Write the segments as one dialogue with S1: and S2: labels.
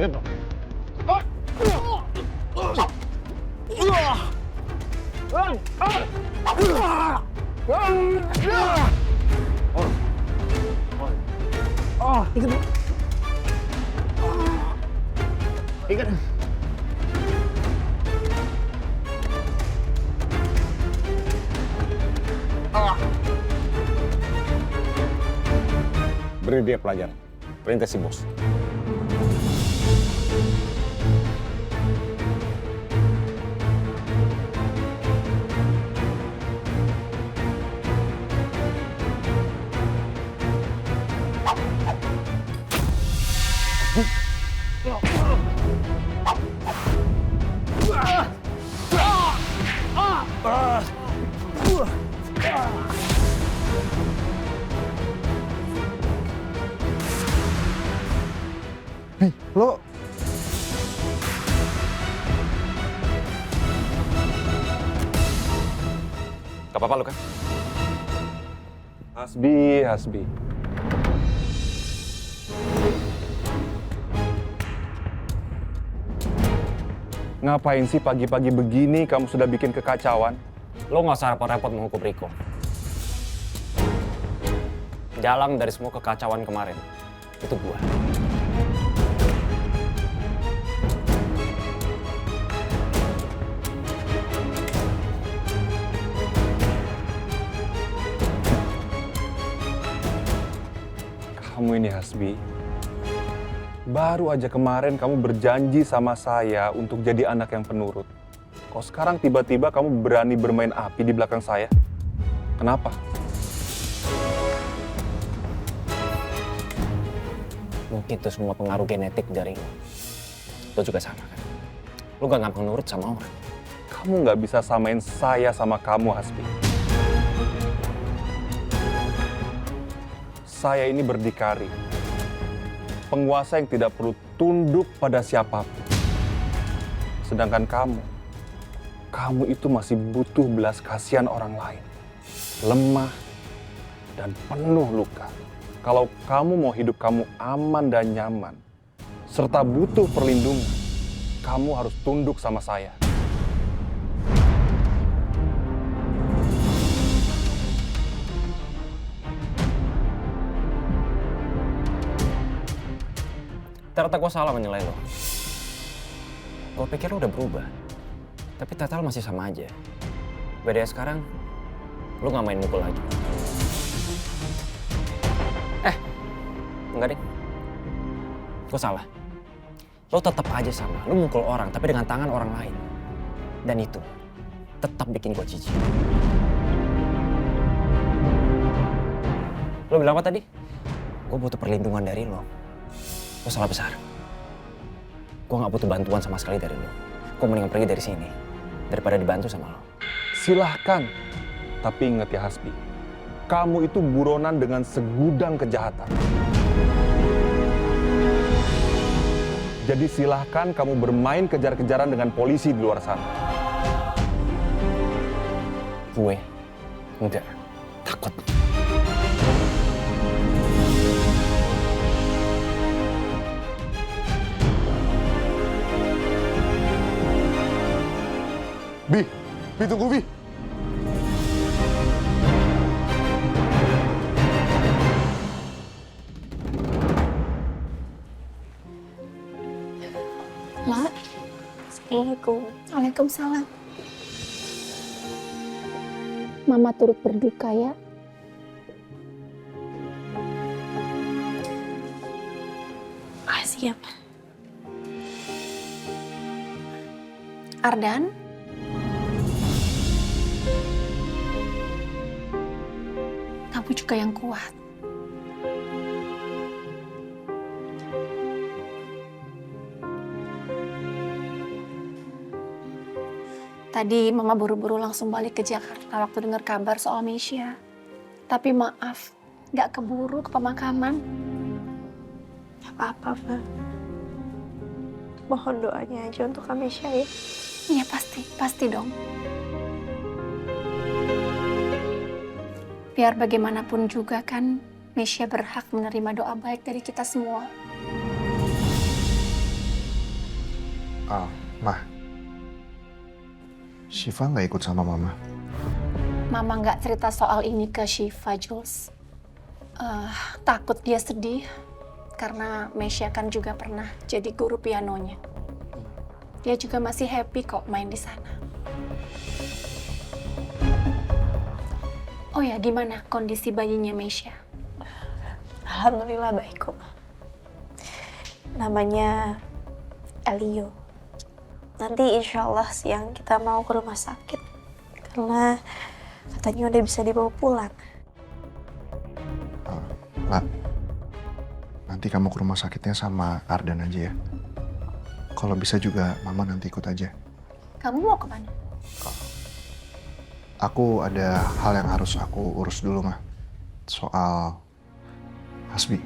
S1: Beri dia pelajaran. Perintah si bos.
S2: Lo
S1: Gak apa-apa lu kan?
S2: Hasbi. Ngapain sih pagi-pagi begini kamu sudah bikin kekacauan?
S1: Lo gak usah repot-repot menghukum Riko. Dalang dari semua kekacauan kemarin, itu gua.
S2: Kamu ini Hasbi, baru aja kemarin kamu berjanji sama saya untuk jadi anak yang penurut. Kok sekarang tiba-tiba kamu berani bermain api di belakang saya? Kenapa?
S1: Mungkin itu semua pengaruh genetik dari lo. Lo juga sama kan? Lo gak gampang nurut sama orang.
S2: Kamu nggak bisa samain saya sama kamu, Hasbi. Saya ini berdikari. Penguasa yang tidak perlu tunduk pada siapapun. Sedangkan kamu itu masih butuh belas kasihan orang lain. Lemah dan penuh luka. Kalau kamu mau hidup kamu aman dan nyaman, serta butuh perlindungan, kamu harus tunduk sama saya.
S1: Ternyata gue salah menilai lo. Gue pikir lo udah berubah. Tapi ternyata lo masih sama aja. Bedanya sekarang, lo gak main mukul lagi. Enggak deh. Gue salah. Lo tetap aja sama. Lo mukul orang, tapi dengan tangan orang lain. Dan itu tetap bikin gue jijik. Lo bilang apa tadi? Gue butuh perlindungan dari lo. Lo salah besar. Gue gak butuh bantuan sama sekali dari lo. Gue mendingan pergi dari sini daripada dibantu sama lo.
S2: Silahkan. Tapi ingat ya Hasbi, kamu itu buronan dengan segudang kejahatan. Jadi silahkan kamu bermain kejar-kejaran dengan polisi di luar sana.
S1: Gue enggak takut.
S2: Bi tunggu Bi.
S3: Mak.
S4: Assalamualaikum.
S3: Waalaikumsalam. Mama turut berduka ya.
S4: Siap.
S3: Ardan? Kamu juga yang kuat. Tadi Mama buru-buru langsung balik ke Jakarta waktu dengar kabar soal Mesya. Tapi maaf, nggak keburu ke pemakaman.
S4: Apa-apa, Pak. Mohon doanya aja untuk Kamesya ya.
S3: Iya pasti dong. Biar bagaimanapun juga kan, Mesya berhak menerima doa baik dari kita semua.
S5: Mah, Syifa nggak ikut sama Mama.
S3: Mama nggak cerita soal ini ke Syifa, Jules. Takut dia sedih karena Mesya kan juga pernah jadi guru pianonya. Dia juga masih happy kok main di sana. Oh ya, gimana kondisi bayinya Mesya?
S4: Alhamdulillah baik kok. Namanya Elio. Nanti insya Allah siang kita mau ke rumah sakit. Karena katanya udah bisa dibawa pulang.
S5: Lah, nanti kamu ke rumah sakitnya sama Ardan aja ya. Kalau bisa juga Mama nanti ikut aja.
S3: Kamu mau kemana?
S5: Aku ada hal yang harus aku urus dulu, Mah. Soal Hasbi.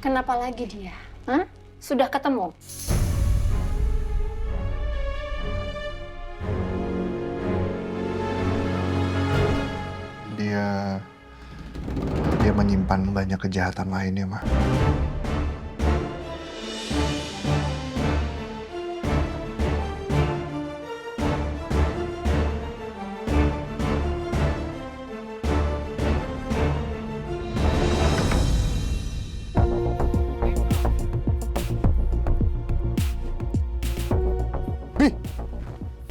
S3: Kenapa lagi dia? Hah? Sudah ketemu?
S5: Dia menyimpan banyak kejahatan lainnya, Mah.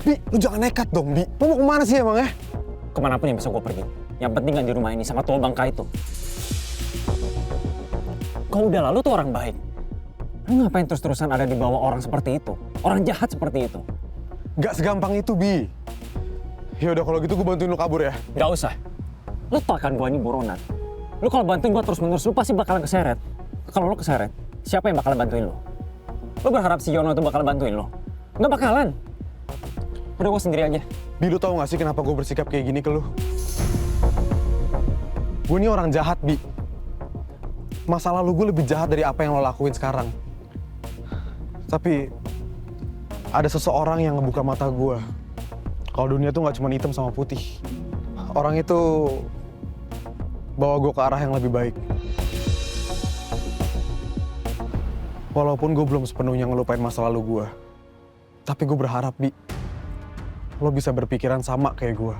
S6: Bi, lu jangan nekat dong, Bi. Lu mau kemana sih emang ya?
S1: Kemanapun yang bisa gue pergi. Yang penting kan di rumah ini sama tua bangka itu. Kau udah lalu tuh orang baik. Lu ngapain terus-terusan ada di bawah orang seperti itu? Orang jahat seperti itu?
S6: Gak segampang itu, Bi. Ya udah kalau gitu gue bantuin lu kabur ya.
S1: Gak usah. Lu tau kan gue ini buronan. Lu kalau bantuin gue terus-menerus, lu pasti bakalan keseret. Kalau lu keseret, siapa yang bakalan bantuin lu? Lu berharap si Yono itu bakal bantuin lu? Nggak bakalan. Udah gue sendiri aja.
S6: Bi, lu tau gak sih kenapa gue bersikap kayak gini ke lu? Gue ini orang jahat, Bi. Masa lalu gue lebih jahat dari apa yang lo lakuin sekarang. Tapi ada seseorang yang ngebuka mata gue. Kalau dunia tuh gak cuma hitam sama putih. Orang itu bawa gue ke arah yang lebih baik. Walaupun gue belum sepenuhnya ngelupain masa lalu gue. Tapi gue berharap, Bi, lo bisa berpikiran sama kayak gue.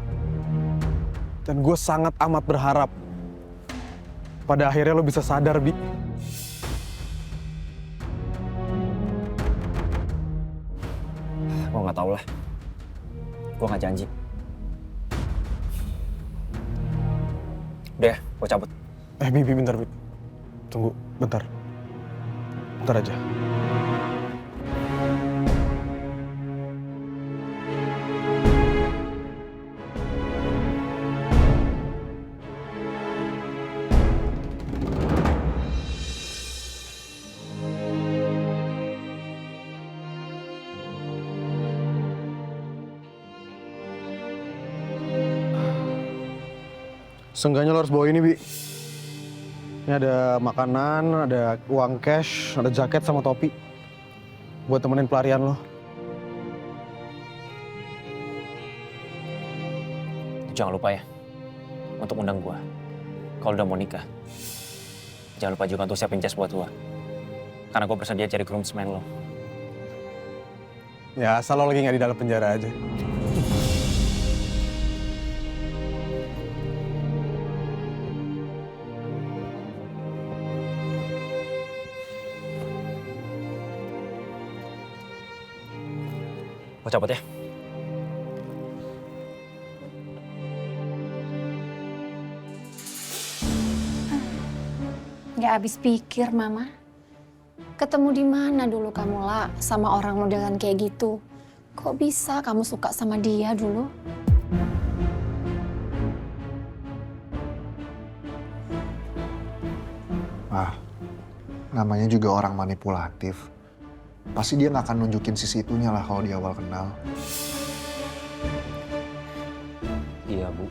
S6: Dan gue sangat amat berharap pada akhirnya lo bisa sadar, Bi.
S1: Gue nggak tahu lah. Gue nggak janji. Udah ya, gue cabut.
S6: Bi, bentar, Bi. Tunggu, bentar. Bentar aja. Seenggaknya lo harus bawa ini, Bi. Ini ada makanan, ada uang cash, ada jaket sama topi. Buat temenin pelarian lo.
S1: Jangan lupa ya, untuk undang gue. Kalau udah mau nikah. Jangan lupa juga untuk siapin jas buat gue. Karena gue bersedia jadi groomsman lo.
S6: Ya, asal lo lagi nggak di dalam penjara aja.
S1: Gue cabut ya.
S3: Gak habis pikir, Mama. Ketemu di mana dulu kamu, lah sama orang modelan kayak gitu? Kok bisa kamu suka sama dia dulu?
S5: Namanya juga orang manipulatif. Pasti dia nggak akan nunjukin sisi itunya lah kalau di awal kenal.
S7: Iya, Bu.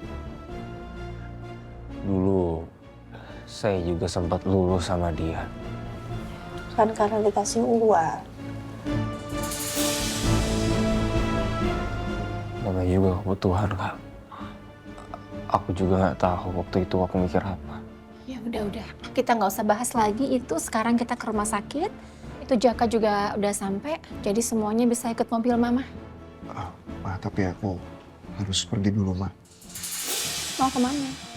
S7: Dulu saya juga sempat lulus sama dia.
S4: Kan karena dikasih uang.
S7: Namanya juga kebutuhan, Kak. Aku juga nggak tahu waktu itu aku mikir apa.
S3: Ya udah. kita nggak usah bahas lagi itu. Sekarang kita ke rumah sakit. Itu Jaka juga udah sampai, jadi semuanya bisa ikut mobil Mama.
S5: Ma, tapi aku harus pergi dulu, Ma.
S3: Mau kemana?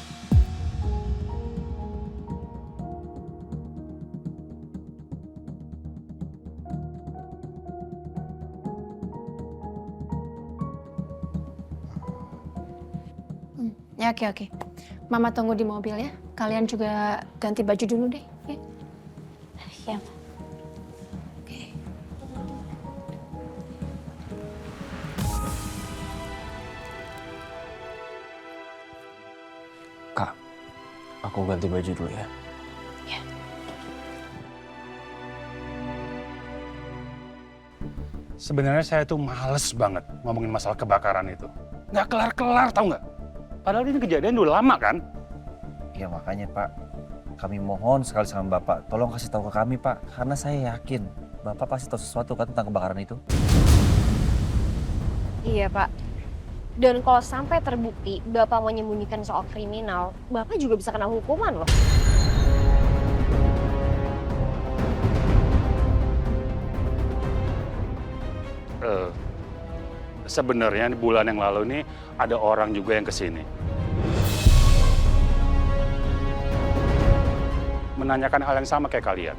S3: Ya, oke. Mama tunggu di mobil ya. Kalian juga ganti baju dulu deh. Ya.
S4: Ya,
S3: Oke.
S7: Kak, aku ganti baju dulu ya.
S8: Sebenarnya saya tuh males banget ngomongin masalah kebakaran itu. Nggak kelar-kelar, tau nggak? Padahal ini kejadian udah lama kan?
S9: Ya makanya Pak, kami mohon sekali sama Bapak, tolong kasih tahu ke kami Pak. Karena saya yakin Bapak pasti tahu sesuatu kan tentang kebakaran itu.
S10: Iya Pak. Dan kalau sampai terbukti Bapak menyembunyikan soal kriminal, Bapak juga bisa kena hukuman loh.
S8: Sebenarnya di bulan yang lalu ini ada orang juga yang kesini. Menanyakan hal yang sama kayak kalian.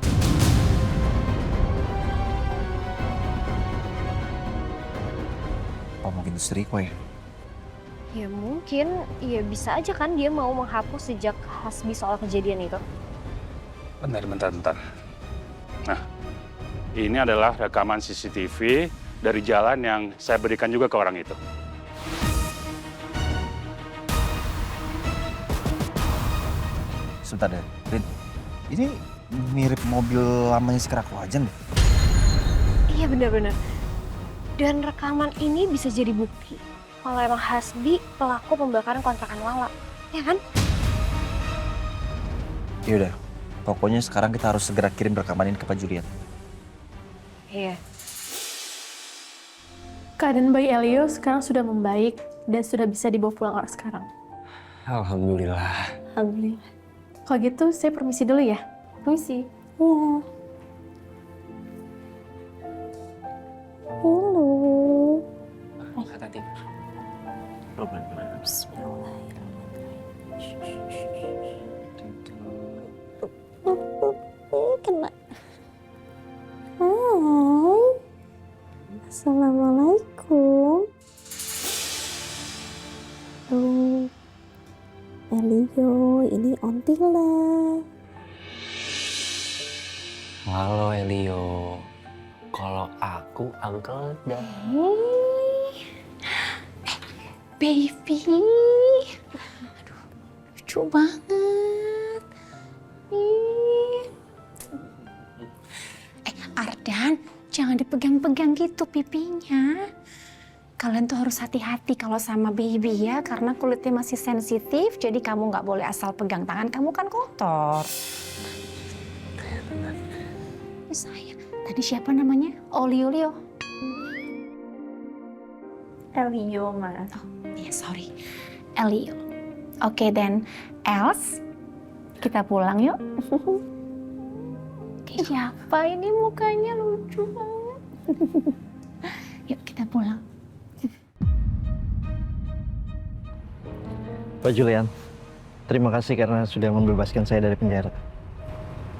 S9: Apa mungkin istriku ya?
S10: Ya mungkin, ya bisa aja kan dia mau menghapus sejak Hasbi soal kejadian itu.
S8: Bentar. Nah, ini adalah rekaman CCTV dari jalan yang saya berikan juga ke orang itu.
S9: Sebentar deh, Rin. Ini mirip mobil lamanya si Kerakuajan deh.
S10: Iya benar-benar. Dan rekaman ini bisa jadi bukti kalau emang Hasbi pelaku pembakaran kontrakan Lala, ya kan?
S9: Yaudah, pokoknya sekarang kita harus segera kirim rekaman ini ke Pak Julian.
S10: Iya.
S11: Keadaan bayi Elio sekarang sudah membaik dan sudah bisa dibawa pulang orang sekarang.
S7: Alhamdulillah.
S11: Alhamdulillah. Kalau gitu saya permisi dulu ya. Permisi.
S4: Iya. Halo.
S7: Hati-hati.
S4: Kena. Hai. Assalamualaikum. Elio, ini Ontila.
S7: Halo Elio. Kalau aku Uncle Dan.
S3: Baby. Aduh, lucu banget. Ardan, jangan dipegang-pegang gitu pipinya. Kalian tuh harus hati-hati kalau sama baby ya, karena kulitnya masih sensitif, jadi kamu nggak boleh asal pegang tangan kamu kan kotor. Sayang, tadi siapa namanya? Olio.
S11: Elio, Ma.
S3: Oh, iya sorry. Elio. Oke, then Els, kita pulang yuk. Kayak siapa ini mukanya lucu banget. Yuk kita pulang.
S12: Pak Julian, terima kasih karena sudah membebaskan saya dari penjara.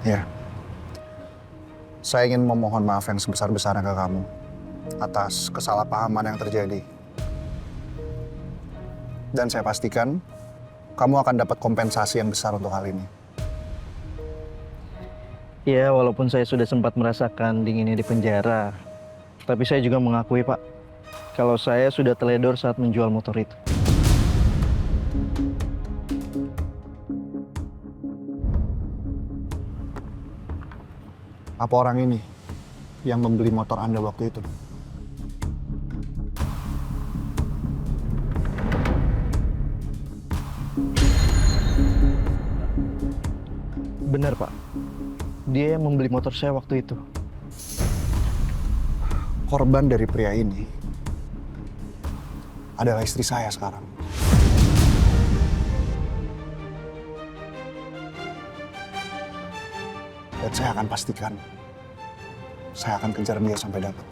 S5: Ya. Saya ingin memohon maaf yang sebesar-besarnya ke kamu atas kesalahpahaman yang terjadi. Dan saya pastikan kamu akan dapat kompensasi yang besar untuk hal ini.
S12: Ya, walaupun saya sudah sempat merasakan dinginnya di penjara, tapi saya juga mengakui, Pak, kalau saya sudah teledor saat menjual motor itu.
S5: Apa orang ini yang membeli motor Anda waktu itu?
S12: Benar, Pak. Dia yang membeli motor saya waktu itu.
S5: Korban dari pria ini adalah istri saya sekarang. Dan saya akan pastikan, saya akan kejar dia sampai dapat.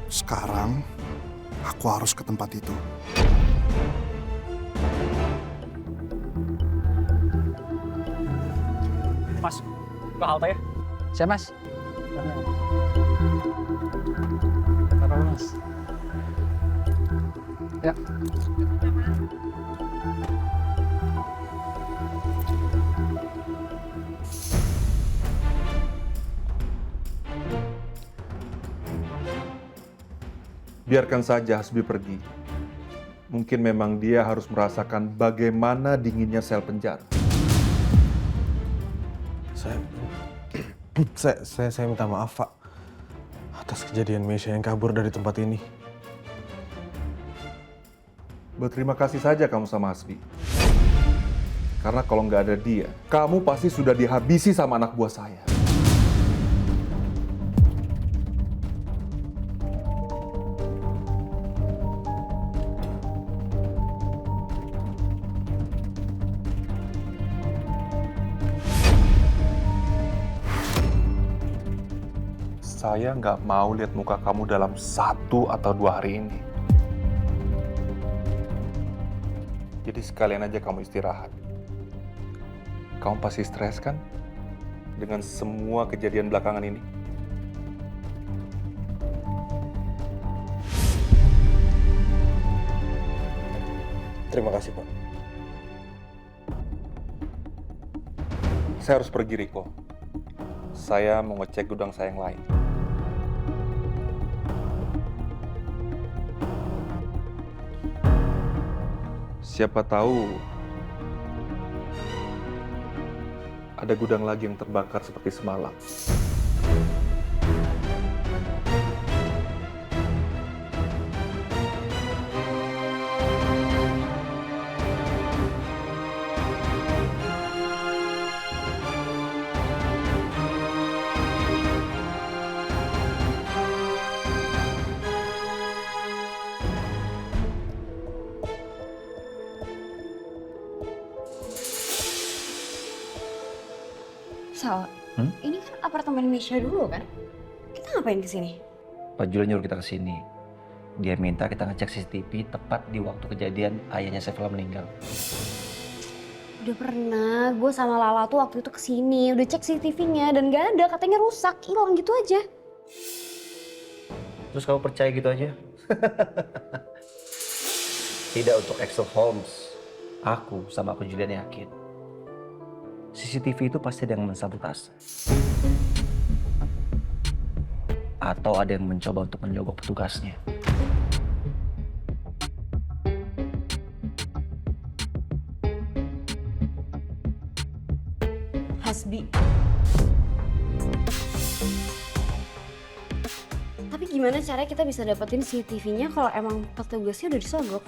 S5: Sekarang, aku harus ke tempat itu.
S1: Mas, ke halte ya?
S13: Siap, Mas.
S1: Taruh Mas.
S13: Ya.
S2: Biarkan saja Hasbi pergi. Mungkin memang dia harus merasakan bagaimana dinginnya sel penjara.
S6: Saya minta maaf, Pak, atas kejadian Meisha yang kabur dari tempat ini.
S2: Berterima kasih saja kamu sama Hasbi. Karena kalau nggak ada dia, kamu pasti sudah dihabisi sama anak buah saya. Saya nggak mau lihat muka kamu dalam 1 atau 2 hari ini. Jadi sekalian aja kamu istirahat. Kamu pasti stres kan? Dengan semua kejadian belakangan ini.
S6: Terima kasih, Pak.
S2: Saya harus pergi, Riko. Saya mau ngecek gudang saya yang lain. Siapa tahu ada gudang lagi yang terbakar seperti semalam.
S4: Sal, ini kan apartemen Meisha dulu kan? Kita ngapain kesini?
S9: Pak Julian nyuruh kita kesini. Dia minta kita ngecek CCTV tepat di waktu kejadian ayahnya Saifullah meninggal.
S10: Udah pernah, gue sama Lala tuh waktu itu kesini, udah cek CCTV-nya dan gak ada, katanya rusak, hilang gitu aja.
S9: Terus kamu percaya gitu aja? Tidak untuk Axel Holmes. Aku sama aku Julian yakin. CCTV itu pasti ada yang mensabotase. Atau ada yang mencoba untuk menyogok petugasnya.
S10: Hasbi. Tapi gimana caranya kita bisa dapetin CCTV-nya kalau emang petugasnya udah disogok?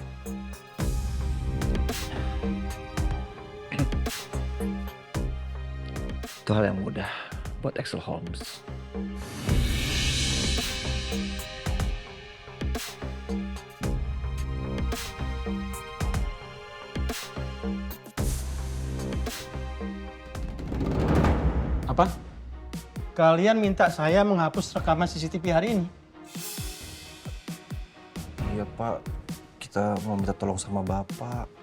S9: Itu hal yang mudah buat Axel Holmes.
S13: Apa? Kalian minta saya menghapus rekaman CCTV hari ini?
S9: Iya, Pak. Kita mau minta tolong sama Bapak.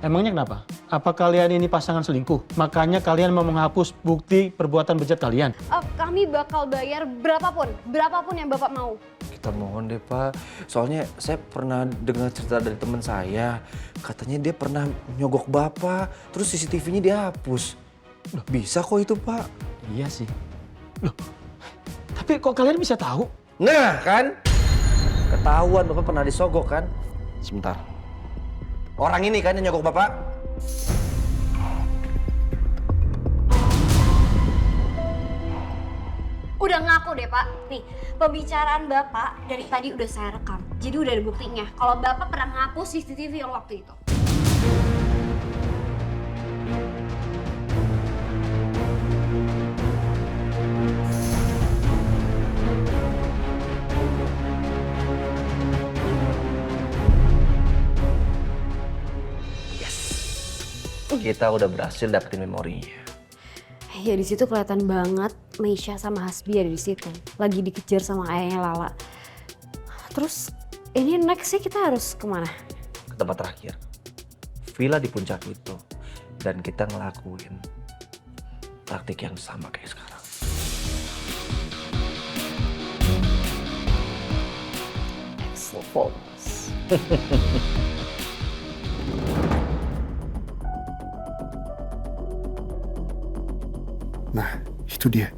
S13: Emangnya kenapa? Apa kalian ini pasangan selingkuh? Makanya kalian mau menghapus bukti perbuatan bejat kalian?
S10: Kami bakal bayar berapapun yang Bapak mau.
S9: Kita mohon deh, Pak. Soalnya saya pernah dengar cerita dari teman saya. Katanya dia pernah nyogok Bapak, terus CCTV-nya dihapus. Loh, bisa kok itu, Pak.
S13: Iya sih. Loh, tapi kok kalian bisa tahu?
S9: Nah, kan? Ketahuan Bapak pernah disogok, kan?
S6: Sebentar.
S9: Orang ini kan yang nyogok Bapak?
S10: Udah ngaku deh, Pak. Nih, pembicaraan Bapak dari tadi udah saya rekam. Jadi udah ada buktinya kalau Bapak pernah ngapus CCTV yang waktu itu.
S9: kita udah berhasil dapetin memorinya.
S10: Ya di situ kelihatan banget Meisha sama Hasbi ada di situ. Lagi dikejar sama ayahnya Lala. Terus ini nextnya kita harus kemana?
S9: Ke tempat terakhir. Villa di puncak itu. Dan kita ngelakuin taktik yang sama kayak sekarang.
S10: Excellent.
S5: Nah, itu dia.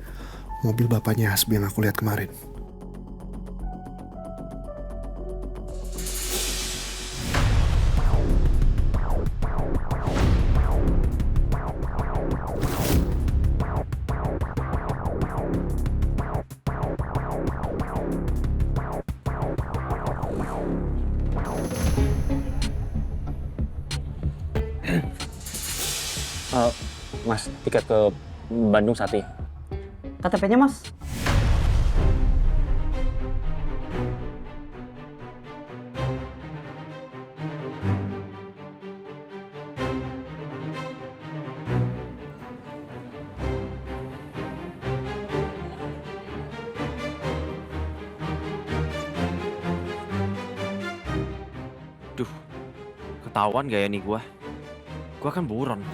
S5: Mobil bapaknya Hasbi yang aku lihat kemarin.
S1: Mas, tiket ke Bandung Sati.
S14: KTP-nya, Mas.
S7: Duh, ketahuan gak ya nih gua? Gua kan buron.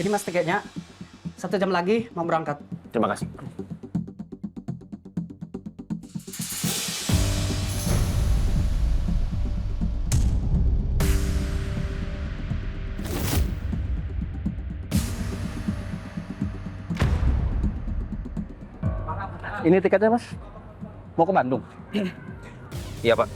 S14: Ini Mas tiketnya. 1 jam lagi mau berangkat.
S1: Terima kasih.
S14: Ini tiketnya, Mas. Mau ke Bandung.
S7: Iya, Pak.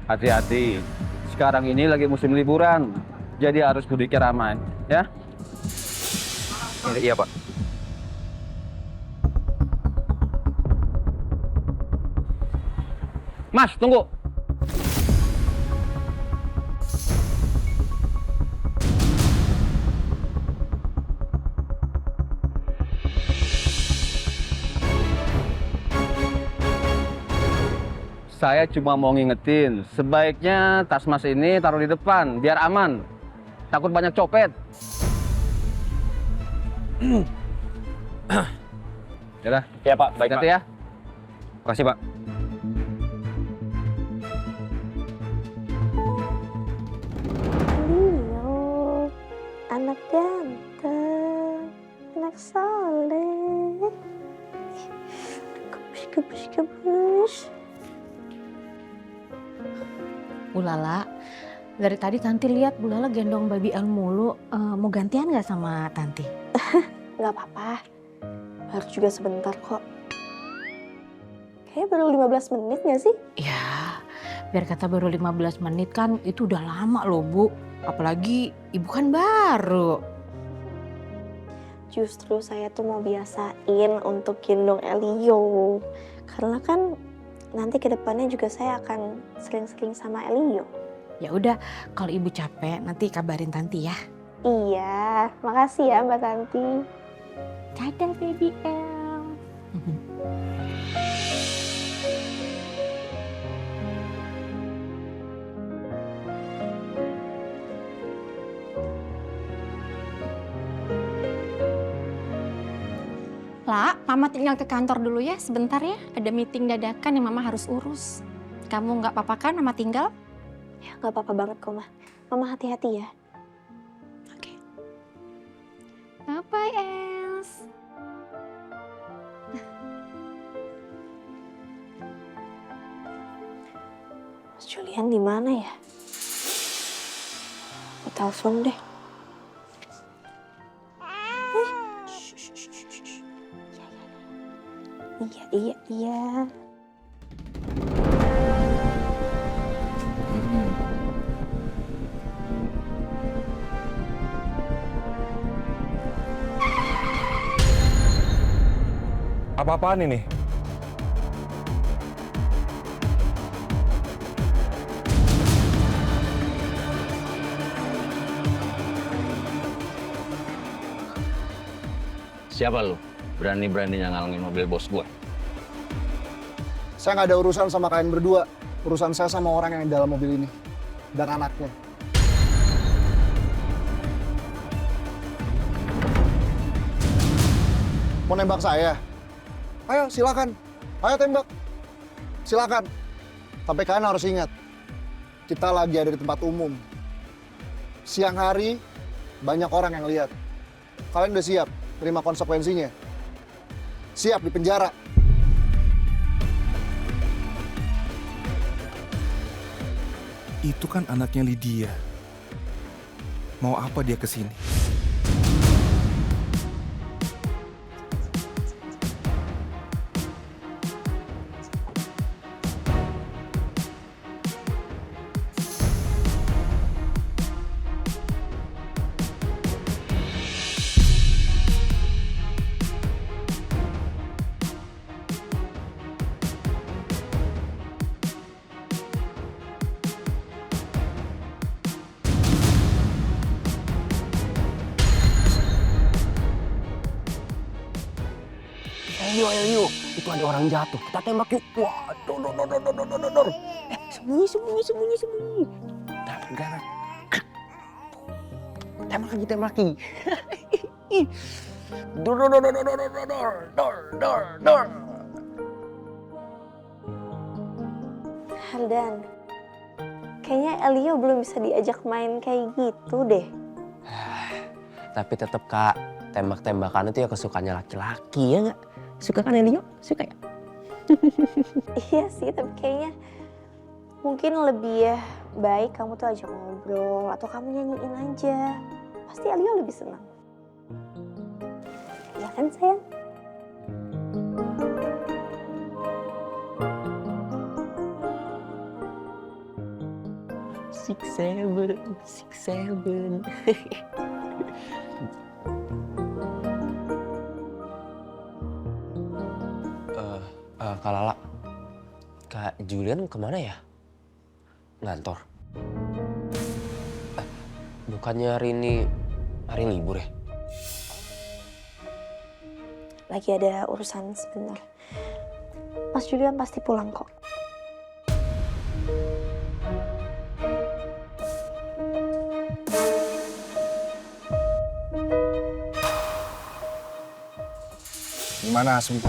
S15: Hati-hati, sekarang ini lagi musim liburan, jadi harus mudiknya ramai, ya?
S7: Iya, Pak.
S15: Mas, tunggu. Saya cuma mau ngingetin, sebaiknya tas Mas ini taruh di depan, biar aman. Takut banyak copet. Yaudah.
S1: Iya, Pak. Baik,
S15: Hati-hati
S1: Pak.
S15: ya.
S1: Makasih, Pak.
S4: Leo, anak ganteng, anak soleh. Gebush.
S16: Ulala, dari tadi Tanti lihat Bu Lala gendong baby El mulu. Mau gantian nggak sama Tanti?
S4: Nggak apa-apa, baru juga sebentar kok. Kayaknya baru 15 menit nggak sih?
S16: Ya, biar kata baru 15 menit kan itu udah lama loh Bu. Apalagi ibu kan baru.
S4: Justru saya tuh mau biasain untuk gendong Elio. Karena kan nanti kedepannya juga saya akan sering-sering sama Elio.
S16: Ya udah, kalau ibu capek nanti kabarin Tanti ya.
S4: Iya, makasih ya Mbak Tanti.
S16: Dadah baby El.
S3: La, Mama tinggal ke kantor dulu ya, sebentar ya. Ada meeting dadakan yang Mama harus urus. Kamu nggak apa-apa kan Mama tinggal?
S4: Ya nggak apa-apa banget kok, Ma. Mama hati-hati ya.
S3: Oke. Bye-bye, Els.
S4: Mas Julian di mana ya? Aku telepon deh. Iya.
S2: Apa-apaan ini?
S15: Siapa lu? Berani-beraninya ngalangin mobil bos gue.
S17: Saya nggak ada urusan sama kalian berdua. Urusan saya sama orang yang di dalam mobil ini. Dan anaknya. Mau nembak saya? Ayo silakan. Ayo tembak. Silakan. Tapi kalian harus ingat. Kita lagi ada di tempat umum. Siang hari banyak orang yang lihat. Kalian udah siap terima konsekuensinya? Siap di penjara.
S2: Itu kan anaknya Lydia. Mau apa dia kesini?
S18: Elio, itu ada orang jatuh. Kita tembak yuk. Wah, dor. Sembunyi. Udah. Tembak lagi. Dor.
S4: Hardan, kayaknya Elio belum bisa diajak main kayak gitu deh.
S18: Tapi tetap Kak, tembak-tembakan itu ya kesukaannya laki-laki ya nggak? Suka kan Elio? Suka ya?
S4: Iya sih, tapi kayaknya mungkin lebih baik kamu tuh ajak ngobrol atau kamu nyanyiin aja. Pasti Elio lebih senang. Ya kan sayang?
S18: Six seven. Kak Lala, Kak Julian kemana ya? Ngantor. Bukannya hari ini hari libur ya?
S4: Lagi ada urusan sebentar. Mas Julian pasti pulang kok.
S17: Gimana Hasbi?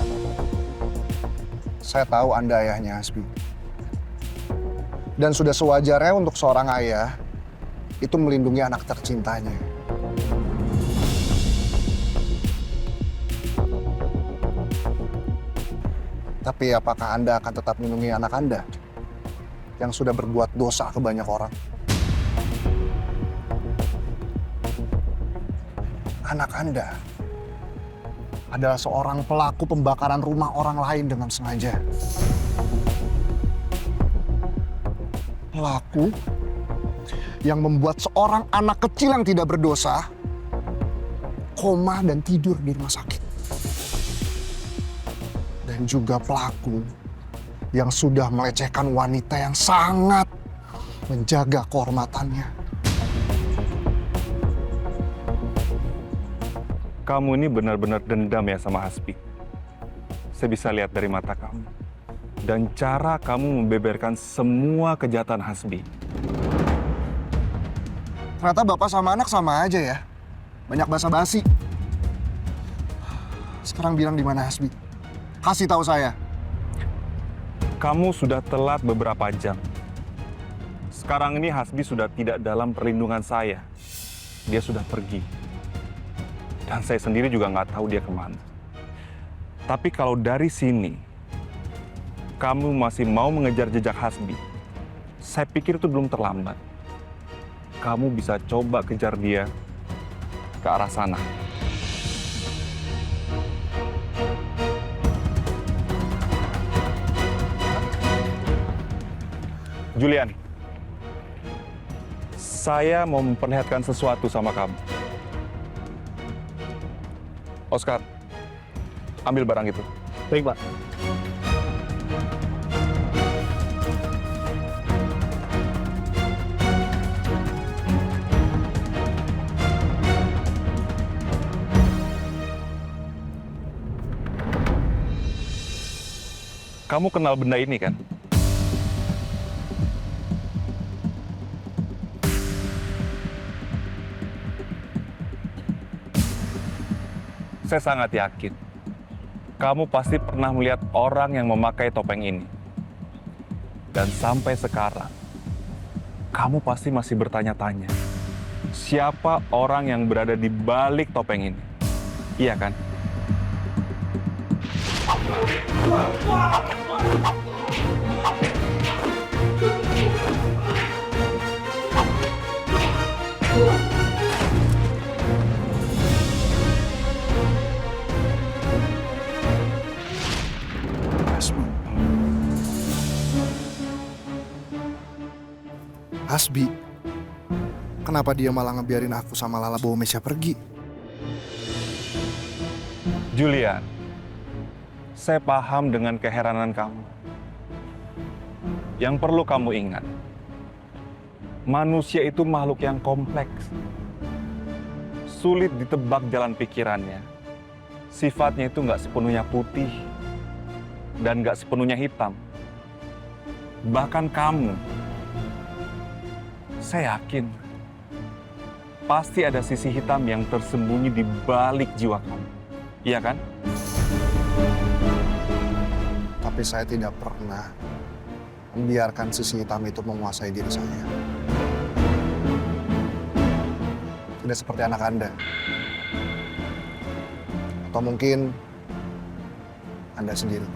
S17: Saya tahu Anda ayahnya Hasbi. Dan sudah sewajarnya untuk seorang ayah itu melindungi anak tercintanya. Tapi apakah Anda akan tetap melindungi anak Anda yang sudah berbuat dosa ke banyak orang? Anak Anda adalah seorang pelaku pembakaran rumah orang lain dengan sengaja. Pelaku yang membuat seorang anak kecil yang tidak berdosa koma dan tidur di rumah sakit. Dan juga pelaku yang sudah melecehkan wanita yang sangat menjaga kehormatannya.
S2: Kamu ini benar-benar dendam ya sama Hasbi. Saya bisa lihat dari mata kamu. Dan cara kamu membeberkan semua kejahatan Hasbi.
S17: Ternyata bapak sama anak sama aja ya. Banyak basa-basi. Sekarang bilang di mana Hasbi? Kasih tahu saya.
S2: Kamu sudah telat beberapa jam. Sekarang ini Hasbi sudah tidak dalam perlindungan saya. Dia sudah pergi. Dan saya sendiri juga nggak tahu dia kemana. Tapi kalau dari sini, kamu masih mau mengejar jejak Hasbi, saya pikir itu belum terlambat. Kamu bisa coba kejar dia ke arah sana. Julian, saya mau memperlihatkan sesuatu sama kamu. Oscar, ambil barang itu.
S12: Baik, Pak.
S2: Kamu kenal benda ini kan? Saya sangat yakin kamu pasti pernah melihat orang yang memakai topeng ini. Dan sampai sekarang, kamu pasti masih bertanya-tanya, siapa orang yang berada di balik topeng ini? Iya kan?
S17: Hasbi, kenapa dia malah ngebiarin aku sama Lala bawa Mesya pergi?
S2: Julian, saya paham dengan keheranan kamu. Yang perlu kamu ingat, manusia itu makhluk yang kompleks. Sulit ditebak jalan pikirannya. Sifatnya itu nggak sepenuhnya putih dan nggak sepenuhnya hitam. Bahkan kamu, saya yakin pasti ada sisi hitam yang tersembunyi di balik jiwa kamu. Iya kan?
S17: Tapi saya tidak pernah membiarkan sisi hitam itu menguasai diri saya. Tidak seperti anak Anda. Atau mungkin Anda sendiri.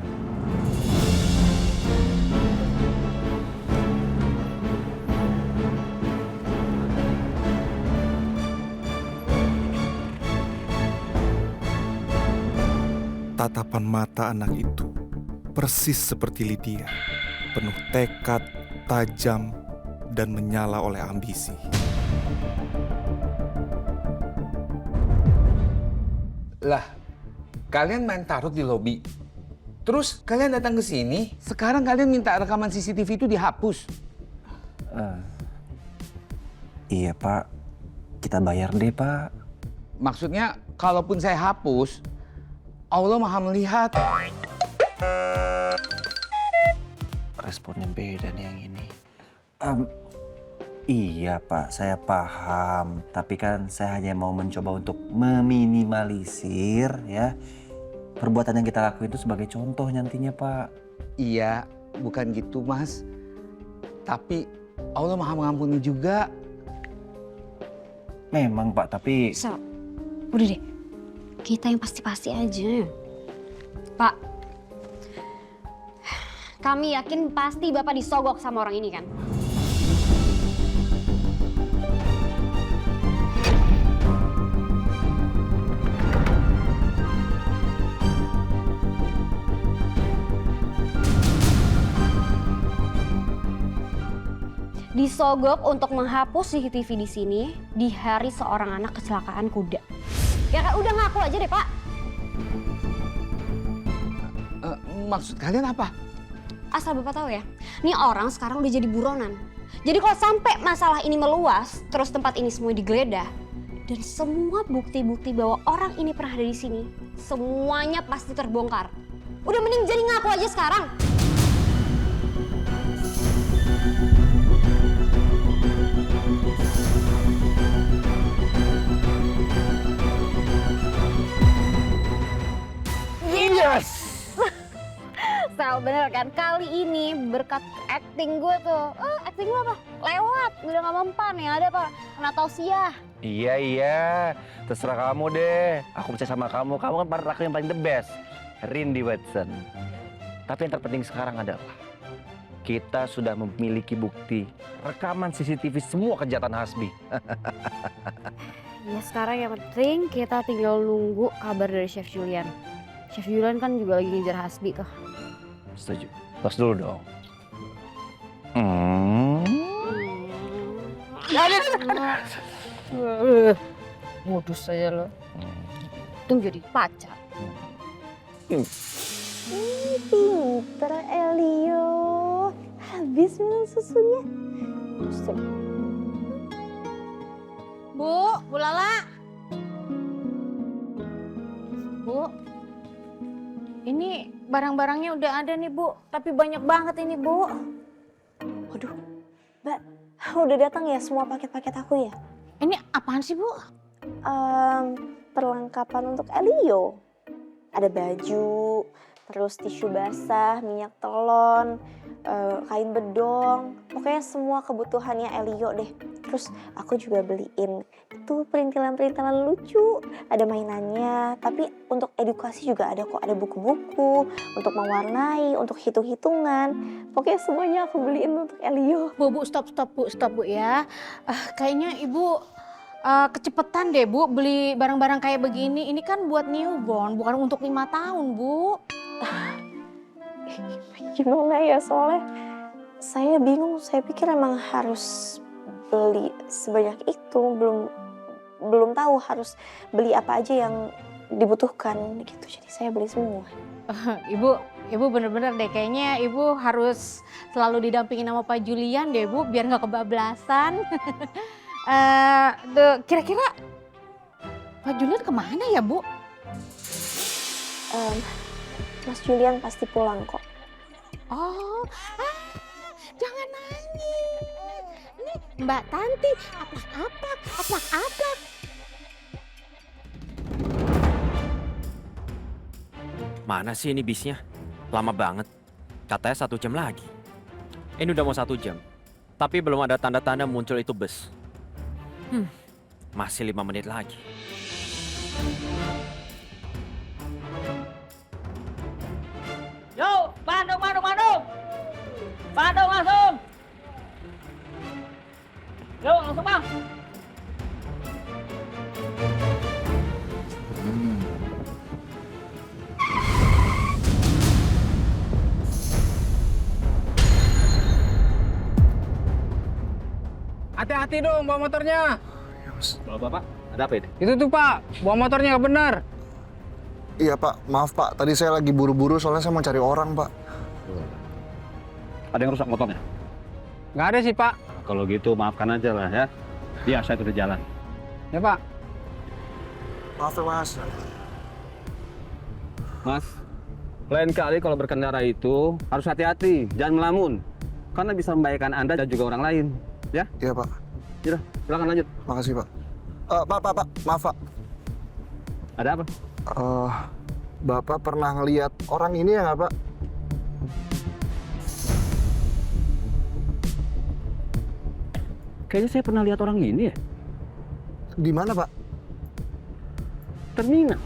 S19: Tatapan mata anak itu persis seperti Lydia, penuh tekad, tajam, dan menyala oleh ambisi.
S20: Lah, kalian main tarot di lobi. Terus kalian datang ke sini, sekarang kalian minta rekaman CCTV itu dihapus.
S9: Iya, Pak. Kita bayar deh, Pak.
S20: Maksudnya, kalaupun saya hapus, Allah Maha melihat.
S9: Responnya beda nih yang ini. Iya, Pak. Saya paham. Tapi kan saya hanya mau mencoba untuk meminimalisir ya perbuatan yang kita lakuin itu sebagai contoh nantinya, Pak.
S20: Iya, bukan gitu, Mas. Tapi Allah Maha mengampuni juga.
S9: Memang, Pak, tapi...
S10: Sal, udah deh. Kita yang pasti-pasti aja. Pak, kami yakin pasti Bapak disogok sama orang ini kan? Disogok untuk menghapus CCTV di sini di hari seorang anak kecelakaan kuda. Ya kan udah ngaku aja deh, Pak.
S20: Maksud kalian apa?
S10: Asal Bapak tahu ya, nih orang sekarang udah jadi buronan. Jadi kalau sampai masalah ini meluas, terus tempat ini semua digeledah, dan semua bukti-bukti bahwa orang ini pernah ada di sini, semuanya pasti terbongkar. Udah mending jadi ngaku aja sekarang.
S20: Yes!
S10: Sal, bener kan? Kali ini berkat acting gue tuh. Acting gue apa? Lewat, udah gak mempan ya. Ada apa? Kena tausiah.
S9: Iya. Terserah kamu deh. Aku percaya sama kamu. Kamu kan partner aku yang paling the best. Rindy Watson. Tapi yang terpenting sekarang adalah kita sudah memiliki bukti rekaman CCTV semua kejahatan Hasbi.
S10: Ya sekarang yang penting kita tinggal nunggu kabar dari Chef Julian. Chef Julian kan juga lagi ngejar Hasbi tuh.
S9: Setuju. Tos dulu dong.
S16: Modus saya lo. Untung jadi pacar.
S4: Pinter Elio. Habis minum susunya.
S16: Bu Lala. Bu, ini barang-barangnya udah ada nih Bu, tapi banyak banget ini Bu.
S4: Waduh, Mbak, udah datang ya semua paket-paket aku ya?
S16: Ini apaan sih Bu?
S4: Perlengkapan untuk Elio. Ada baju, terus tisu basah, minyak telon, kain bedong, pokoknya semua kebutuhannya Elio deh. Terus aku juga beliin itu perintilan-perintilan lucu, ada mainannya, tapi untuk edukasi juga ada kok, ada buku-buku untuk mewarnai, untuk hitung-hitungan. Pokoknya semuanya aku beliin untuk Elio.
S16: Bu, stop Bu ya. Kayaknya Ibu kecepetan deh Bu beli barang-barang kayak begini. Ini kan buat newborn, bukan untuk 5 tahun Bu.
S4: Gimana ya, soalnya saya bingung, saya pikir emang harus beli sebanyak itu, belum tahu harus beli apa aja yang dibutuhkan gitu, jadi saya beli semua.
S16: Ibu bener-bener deh, kayaknya Ibu harus selalu didampingin sama Pak Julian deh Bu, biar nggak kebablasan. Kira-kira Pak Julian kemana ya Bu?
S4: Mas Julian pasti pulang kok.
S16: Oh, jangan nangis. Ini Mbak Tanti, aplak-aplak.
S7: Mana sih ini bisnya? Lama banget. Katanya 1 jam lagi. Ini udah mau 1 jam. Tapi belum ada tanda-tanda muncul itu bus. Masih 5 menit lagi.
S14: Yo, Bandung langsung. Yo, langsung Bang.
S15: Hati-hati dong bawa motornya.
S2: Bawa Bapak, ada apa ini?
S15: Itu tuh Pak, bawa motornya nggak benar.
S17: Iya Pak, maaf Pak. Tadi saya lagi buru-buru soalnya saya mau cari orang Pak.
S15: Ada yang rusak motornya? Nggak ada sih Pak.
S8: Kalau gitu maafkan aja lah ya. Biasa itu udah jalan.
S15: Ya Pak.
S17: Maaf ya Mas.
S15: Mas, lain kali kalau berkendara itu harus hati-hati, jangan melamun. Karena bisa membahayakan Anda dan juga orang lain. Ya?
S17: Iya Pak.
S15: Yaudah, silakan lanjut.
S17: Makasih Pak. Pak, maaf Pak.
S15: Ada apa?
S17: Bapak pernah ngelihat orang ini ya nggak Pak?
S15: Kayaknya saya pernah lihat orang ini ya.
S17: Di mana Pak?
S15: Terminal.